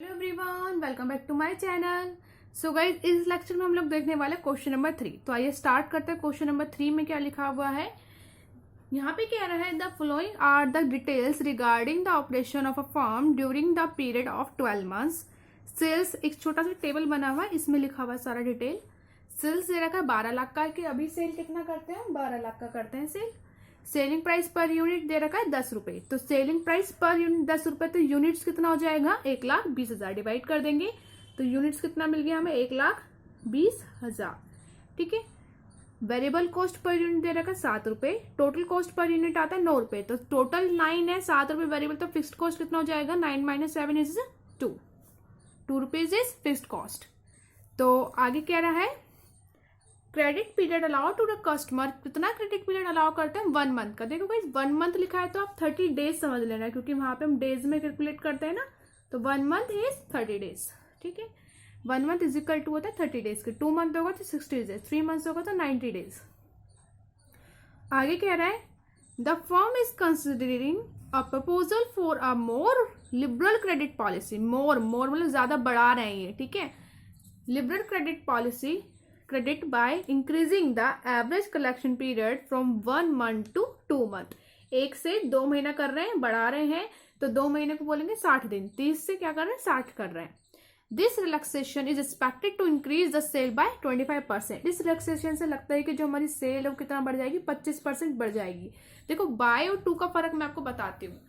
Hello everyone, welcome back to my channel. So guys, इस lecture में हम लोग देखने वाले क्वेश्चन नंबर 3। तो आइए स्टार्ट करते हैं। क्वेश्चन नंबर 3 में क्या लिखा हुआ है, यहाँ पे कह रहा है the following are the details regarding the operation of a firm during the period of 12 months. Sales, एक छोटा सा टेबल बना हुआ है, इसमें लिखा हुआ है सारा डिटेल। सेल्स दे रखा है 12 लाख का, कि अभी सेल कितना करते हैं, 12 लाख का करते हैं sale. Selling price per unit दे रखा है 10 रुपए। तो सेलिंग प्राइस पर यूनिट 10 रुपए, तो यूनिट्स कितना हो जाएगा, 1,20,000 डिवाइड कर देंगे तो यूनिट्स कितना मिल गया हमें, 1,20,000। ठीक है। वेरिएबल कॉस्ट पर यूनिट दे रखा है 7 रुपए। टोटल कॉस्ट पर यूनिट आता है 9 रुपए। तो टोटल 9 है, 7 रुपए वेरिएबल, तो फिक्स्ड कॉस्ट कितना हो जाएगा, 9 - 7 is 2 rupees is fixed cost. तो आगे कह रहा है credit period allow to the customer. कितना क्रेडिट पीरियड अलाउ करते हैं, 1 मंथ का। देखो गाइस, 1 मंथ लिखा है तो आप 30 डेज समझ लेना, क्योंकि वहां पे हम डेज में कैलकुलेट करते हैं ना। तो 1 मंथ इज 30 डेज। ठीक है। 1 मंथ इज इक्वल टू होता है 30 डेज के। 2 मंथ होगा तो 60 डेज, 3 मंथ होगा तो 90 डेज। आगे कह रहा है the firm is considering a proposal for a more liberal credit policy. More मतलब ज्यादा बढ़ा रहे हैं ये। ठीक है। Liberal credit policy credit by increasing the average collection period from 1 month to 2 month। 1 से 2 महीना कर रहे हैं, बढ़ा रहे हैं, तो 2 महीने को बोलेंगे 60 दिन। 30 से क्या कर रहे हैं, 60 कर रहे हैं। This relaxation is expected to increase the sale by 25%। इस रिलैक्सेशन से लगता है कि जो हमारी सेल है वो कितना बढ़ जाएगी, 25% बढ़ जाएगी। देखो, बाय और टू का फर्क मैं आपको बताती हूँ।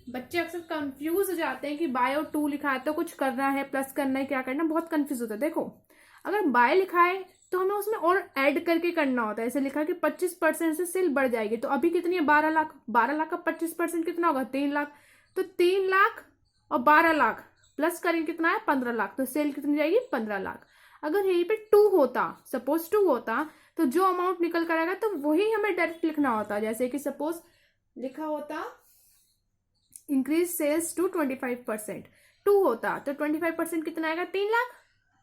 बच्चे अक्सर कंफ्यूज हो जाते हैं कि बाय और टू लिखा है तो कुछ करना है, प्लस करना है, क्या करना है, बहुत कंफ्यूज होता है। देखो, अगर बाय लिखा है तो हमें उसमें और ऐड करके करना होता है। ऐसे लिखा है कि 25% से सेल बढ़ जाएगी। तो अभी कितनी है, 12 लाख। 12 लाख का 25% कितना होगा, 3 लाख। तो 3 लाख और 12 लाख प्लस करेंगे कितना है, 15 लाख। तो सेल कितनी जाएगी, 15 लाख। अगर यहीं पे 2 होता, सपोज 2 होता, तो जो अमाउंट निकल कर आएगा तो वही हमें डायरेक्ट लिखना होता। जैसे कि सपोज लिखा होता इंक्रीज सेल्स टू 25%। 2 होता तो 25% कितना आएगा, 3 लाख।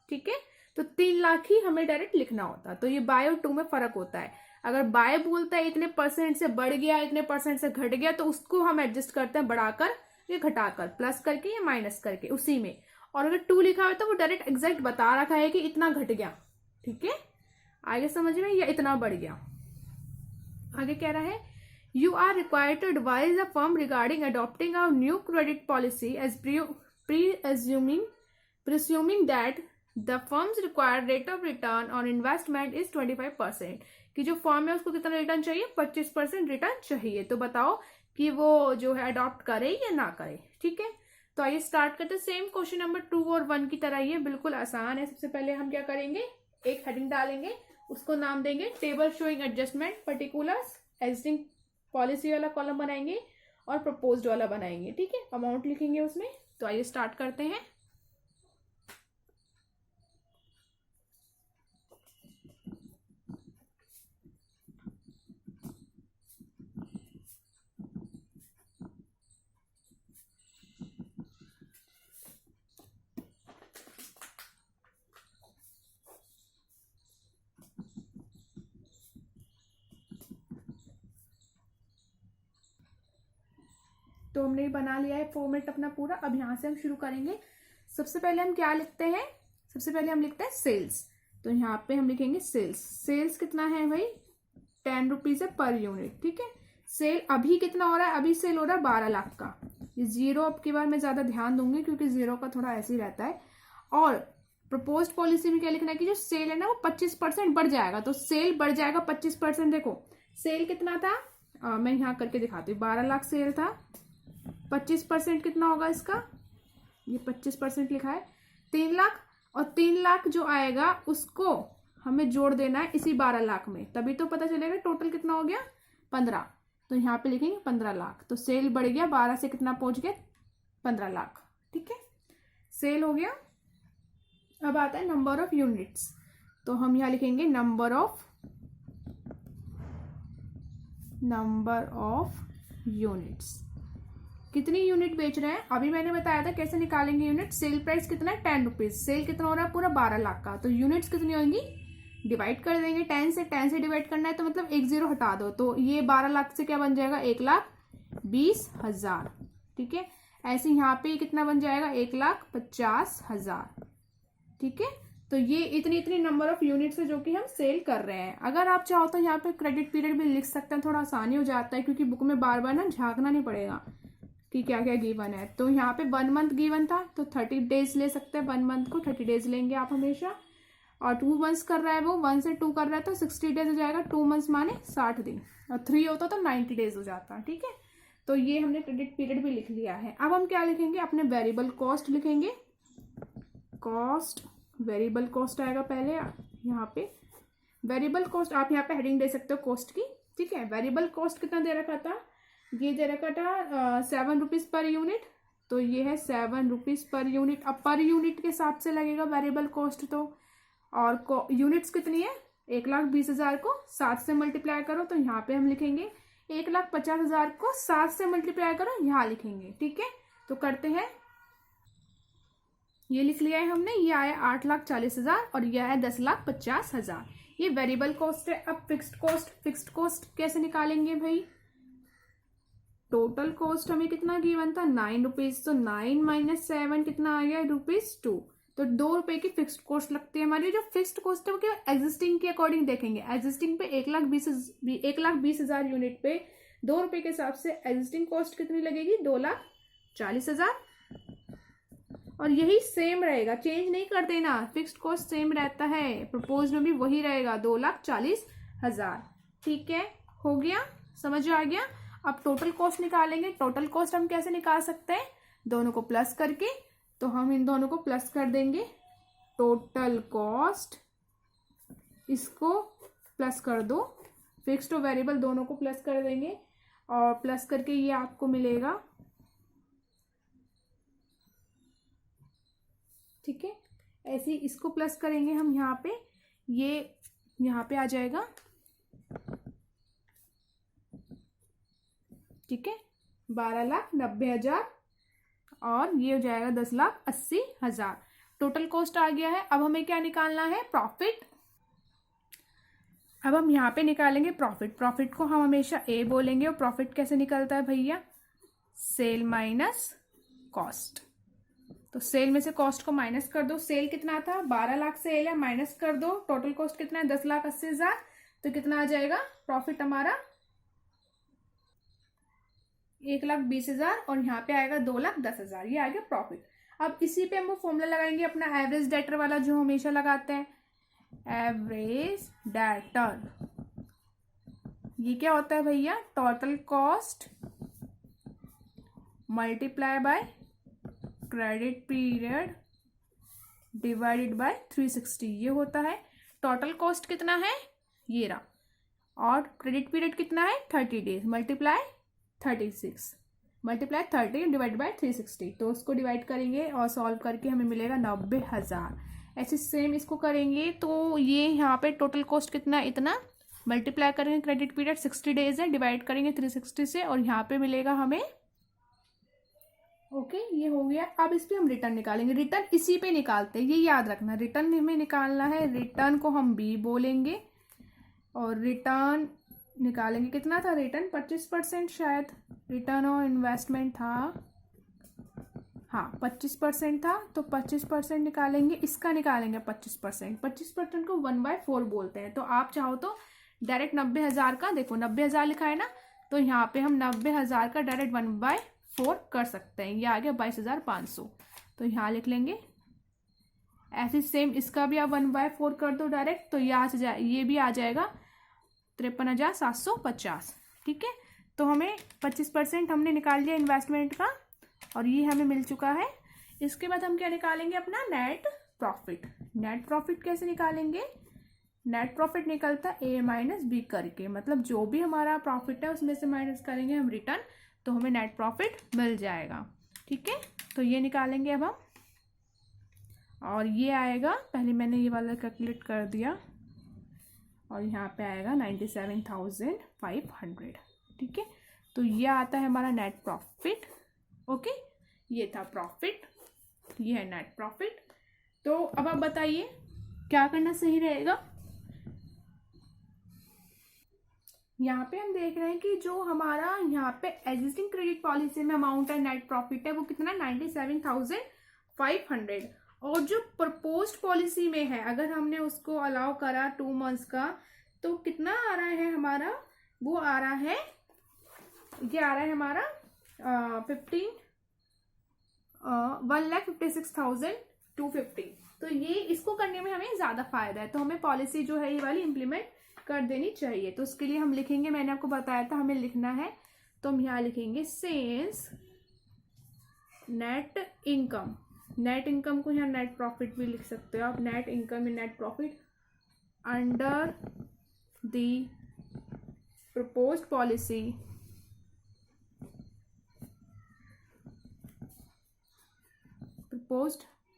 ठीक है। तो 3 लाख ही हमें डायरेक्ट लिखना होता। तो ये बाय और टू में फर्क होता है। अगर बाय बोलता है इतने परसेंट से बढ़ गया, इतने परसेंट से घट गया, तो उसको हम एडजस्ट करते हैं बढ़ाकर या घटाकर, प्लस करके या माइनस करके, उसी में। और अगर टू लिखा हुआ तो वो डायरेक्ट एग्जैक्ट बता रखा है कि इतना घट गया। ठीक है। आगे समझ में, या इतना बढ़ गया। आगे कह रहा है you are required to advise the firm regarding adopting a new credit policy as presuming that the firm's required rate of return on investment is 25%। कि जो फर्म है उसको कितना रिटर्न चाहिए, 25% रिटर्न चाहिए। तो बताओ कि वो जो है अडॉप्ट करे या ना करे। ठीक है। तो आइए स्टार्ट करते हैं। सेम क्वेश्चन नंबर 2 और 1 की तरह ही है, बिल्कुल आसान है। सबसे पहले हम क्या करेंगे, एक हेडिंग डालेंगे, उसको नाम देंगे table showing adjustment particulars. Existing policy वाला कॉलम बनाएंगे और प्रपोज्ड वाला बनाएंगे। ठीक है। अमाउंट लिखेंगे उसमें। तो आइए स्टार्ट करते हैं। तो हमने बना लिया है फॉर्मेट अपना पूरा। अब यहाँ से हम शुरू करेंगे। सबसे पहले हम क्या लिखते हैं, सबसे पहले हम लिखते हैं सेल्स। तो यहाँ पे हम लिखेंगे सेल्स। सेल्स कितना है भाई, 10 रुपीज है पर यूनिट। ठीक है। सेल अभी कितना हो रहा है, अभी सेल हो रहा है 12 लाख का। ये जीरो अब की बार मैं ज्यादा ध्यान दूंगी, क्योंकि जीरो का थोड़ा ऐसे ही रहता है। और प्रपोज्ड पॉलिसी में क्या लिखना है कि जो सेल है ना वो 25% बढ़ जाएगा। तो सेल बढ़ जाएगा 25%। देखो, सेल कितना था, मैं यहाँ करके दिखाती हूँ। 12 लाख सेल था, 25% कितना होगा इसका, ये 25% लिखा है, 3 लाख। और 3 लाख जो आएगा उसको हमें जोड़ देना है इसी 12 लाख में, तभी तो पता चलेगा टोटल कितना हो गया, 15। तो यहाँ पे लिखेंगे 15 लाख। तो सेल बढ़ गया 12 से कितना पहुंच गया, 15 लाख। ठीक है। सेल हो गया। अब आता है नंबर ऑफ यूनिट्स। तो हम यहाँ लिखेंगे नंबर ऑफ यूनिट्स। कितनी यूनिट बेच रहे हैं, अभी मैंने बताया था कैसे निकालेंगे यूनिट। सेल प्राइस कितना है, 10 रुपीज। सेल कितना हो रहा है, पूरा 12 लाख का। तो यूनिट्स कितनी होंगी, डिवाइड कर देंगे 10 से। 10 से डिवाइड करना है तो मतलब एक जीरो हटा दो। तो ये 12 लाख से क्या बन जाएगा, 1,20,000। ठीक है। ऐसे यहाँ पे कितना बन जाएगा 1,50,000। ठीक है, तो ये इतनी इतनी नंबर ऑफ यूनिट्स है जो कि हम सेल कर रहे हैं। अगर आप चाहो तो यहाँ पे क्रेडिट पीरियड भी लिख सकते हैं, थोड़ा आसानी हो जाता है क्योंकि बुक में बार बार ना झांकना नहीं पड़ेगा कि क्या क्या गिवन है। तो यहाँ पे 1 मंथ गिवन था तो 30 डेज ले सकते हैं, 1 मंथ को 30 डेज लेंगे आप हमेशा। और 2 मंथ्स कर रहा है वो, 1 से 2 कर रहा है तो 60 डेज हो जाएगा, 2 मंथ्स माने 60 दिन, और 3 होता तो 90 डेज हो जाता। ठीक है, तो ये हमने क्रेडिट पीरियड भी लिख लिया है। अब हम क्या लिखेंगे, अपने वेरिएबल कॉस्ट लिखेंगे। कॉस्ट, वेरिएबल कॉस्ट आएगा पहले यहाँ पे। वेरिएबल कॉस्ट आप यहाँ पे हेडिंग दे सकते हो कॉस्ट की। ठीक है, वेरिएबल कॉस्ट कितना दे रखा था, ये दे रखा था 7 रुपीज़ पर यूनिट, तो ये है 7 रुपीज़ पर यूनिट। अब पर यूनिट के हिसाब से लगेगा वेरिएबल कॉस्ट तो, और यूनिट्स कितनी है 1,20,000 को 7 से मल्टीप्लाई करो, तो यहाँ पे हम लिखेंगे 1,50,000 को 7 से मल्टीप्लाई करो, यहाँ लिखेंगे। ठीक है, तो करते हैं, ये लिख लिया है हमने, ये आया 8,40,000 और यह है 10,50,000। ये वेरिएबल कॉस्ट है। अब फिक्स्ड कॉस्ट, फिक्स्ड कॉस्ट कैसे निकालेंगे भाई, टोटल कॉस्ट हमें कितना गिवन था 9 रुपीज, तो 9 माइनस 7 कितना आ गया ₹2, तो 2 रुपए की फिक्स्ड कॉस्ट लगती है हमारी। जो फिक्स्ड कॉस्ट है वो क्या एग्जिस्टिंग के अकॉर्डिंग देखेंगे। एग्जिस्टिंग पे 1,20,000 यूनिट पे 2 रुपए के हिसाब से एग्जिस्टिंग कॉस्ट कितनी लगेगी 2,40,000। और यही सेम रहेगा, चेंज नहीं कर देना, फिक्स्ड कॉस्ट सेम रहता है, प्रपोज में भी वही रहेगा 2,40,000। ठीक है, हो गया, समझ आ गया। अब टोटल कॉस्ट निकालेंगे। टोटल कॉस्ट हम कैसे निकाल सकते हैं, दोनों को प्लस करके, तो हम इन दोनों को प्लस कर देंगे। टोटल कॉस्ट, इसको प्लस कर दो, फिक्स्ड और वेरिएबल दोनों को प्लस कर देंगे, और प्लस करके ये आपको मिलेगा। ठीक है, ऐसे ही इसको प्लस करेंगे हम यहाँ पे, ये यहाँ पे आ जाएगा। ठीक है, 12,90,000 और ये हो जाएगा 10,80,000। टोटल कॉस्ट आ गया है। अब हमें क्या निकालना है, प्रॉफिट। अब हम यहाँ पे निकालेंगे प्रॉफिट। प्रॉफिट को हम हमेशा ए बोलेंगे, और प्रॉफिट कैसे निकलता है भैया, सेल माइनस कॉस्ट। तो सेल में से कॉस्ट को माइनस कर दो, सेल कितना था 12 लाख सेल है, माइनस कर दो, टोटल कॉस्ट कितना है 10,80,000, तो कितना आ जाएगा प्रॉफिट हमारा 1,20,000, और यहाँ पे आएगा 2,10,000, ये आ गया प्रॉफिट। अब इसी पे हम वो फॉर्मूला लगाएंगे अपना एवरेज डेटर वाला जो हमेशा लगाते हैं, एवरेज डेटर। ये क्या होता है भैया, total cost multiply by credit period divided by 360, ये होता है। टोटल कॉस्ट कितना है ये रहा, और क्रेडिट पीरियड कितना है 30 days, multiply 36, multiply 30 divide by 360, तो उसको डिवाइड करेंगे और सॉल्व करके हमें मिलेगा 90,000। ऐसे सेम इसको करेंगे, तो ये यहाँ पे टोटल कॉस्ट कितना है इतना, मल्टीप्लाई करेंगे क्रेडिट पीरियड 60 डेज है, डिवाइड करेंगे 360 से, और यहाँ पे मिलेगा हमें। ओके, ये हो गया। अब इस पे हम रिटर्न निकालेंगे। रिटर्न इसी पे निकालते हैं, ये याद रखना, रिटर्न हमें निकालना है। रिटर्न को हम बी बोलेंगे, और रिटर्न निकालेंगे कितना था, रिटर्न 25% शायद, रिटर्न ऑन इन्वेस्टमेंट था, हाँ 25% था, तो 25% निकालेंगे। इसका निकालेंगे 25%, 25% को 1/4 बोलते हैं। तो आप चाहो तो डायरेक्ट 90,000 का, देखो 90,000 लिखा है ना, तो यहाँ पे हम 90,000 का डायरेक्ट 1/4 कर सकते हैं, ये आ गया 22,500, तो यहाँ लिख लेंगे। ऐसे सेम इसका भी आप 1/4 कर दो डायरेक्ट, तो ये भी आ जाएगा 53,750। ठीक है, तो हमें 25% हमने निकाल लिया इन्वेस्टमेंट का, और ये हमें मिल चुका है। इसके बाद हम क्या निकालेंगे, अपना नेट प्रॉफिट। नेट प्रॉफिट कैसे निकालेंगे, नेट प्रॉफिट निकलता है ए माइनस बी करके, मतलब जो भी हमारा प्रॉफिट है उसमें से माइनस करेंगे हम रिटर्न, तो हमें नेट प्रॉफिट मिल जाएगा। ठीक है, तो ये निकालेंगे अब हम, और ये आएगा, पहले मैंने ये वाला कैलकुलेट कर दिया, और यहाँ पे आएगा 97,500। ठीक है, तो ये आता है हमारा नेट प्रॉफिट। ओके, ये था प्रॉफिट, ये है नेट प्रॉफिट। तो अब आप बताइए क्या करना सही रहेगा। यहाँ पे हम देख रहे हैं कि जो हमारा यहाँ पे एग्जिस्टिंग क्रेडिट पॉलिसी में अमाउंट है नेट प्रॉफिट है वो कितना 97,500, और जो प्रपोज्ड पॉलिसी में है अगर हमने उसको अलाउ करा 2 मंथ्स का तो कितना आ रहा है हमारा, वो आ रहा है, ये आ रहा है हमारा 1,56,250। तो ये इसको करने में हमें ज्यादा फायदा है, तो हमें पॉलिसी जो है ये वाली इम्प्लीमेंट कर देनी चाहिए। तो उसके लिए हम लिखेंगे, मैंने आपको बताया था हमें लिखना है, तो हम यहाँ लिखेंगे since net income, net income को यहाँ नेट प्रॉफिट भी लिख सकते हो आप, net income in net profit under the proposed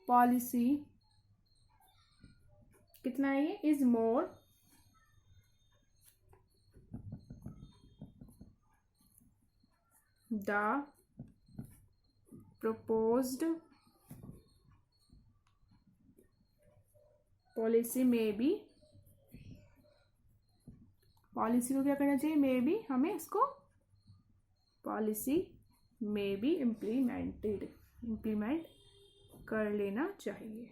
policy कितना है ये, is more the proposed policy में भी, पॉलिसी को क्या करना चाहिए, में भी, हमें इसको पॉलिसी में भी इम्प्लीमेंट कर लेना चाहिए।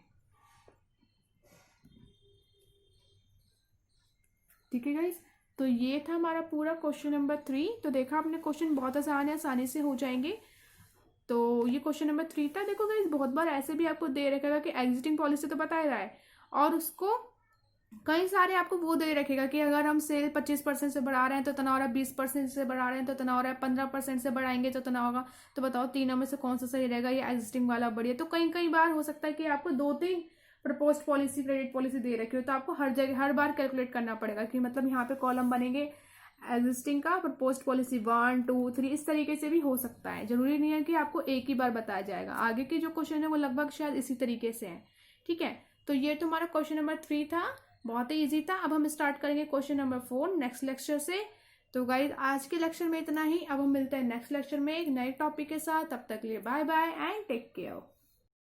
ठीक है गाइस, तो ये था हमारा पूरा क्वेश्चन नंबर 3। तो देखा आपने क्वेश्चन बहुत आसान है, आसानी से हो जाएंगे। तो ये क्वेश्चन नंबर 3 था। देखो गाइस बहुत बार ऐसे भी आपको दे रखेगा कि एग्जिस्टिंग पॉलिसी तो बता ही रहा है, और उसको कई सारे आपको वो दे रखेगा कि अगर हम सेल 25% से बढ़ा रहे हैं तो तना हो रहा है, 20% से बढ़ा रहे हैं तो तना हो रहा है, 15% से बढ़ाएंगे तो तना होगा। तो बताओ तीनों में से कौन सा सही रहेगा, ये एग्जिस्टिंग वाला बढ़िया। तो कई बार हो सकता है कि आपको 2-3 प्रपोज्ड पॉलिसी क्रेडिट पॉलिसी दे रखी हो, तो आपको हर जगह हर बार कैलकुलेट करना पड़ेगा कि मतलब यहाँ पे कॉलम बनेंगे एग्जिस्टिंग का, प्रपोज्ड पॉलिसी 1, 2, 3, इस तरीके से भी हो सकता है। जरूरी नहीं है कि आपको एक ही बार बताया जाएगा। आगे के जो क्वेश्चन है वो लगभग शायद इसी तरीके से है। ठीक है, तो ये तुम्हारा क्वेश्चन नंबर 3 था, बहुत ही इजी था। अब हम स्टार्ट करेंगे क्वेश्चन नंबर 4 नेक्स्ट लेक्चर से। तो गाइज आज के लेक्चर में इतना ही। अब हम मिलते हैं नेक्स्ट लेक्चर में एक नए टॉपिक के साथ। तब तक के लिए bye bye and take care.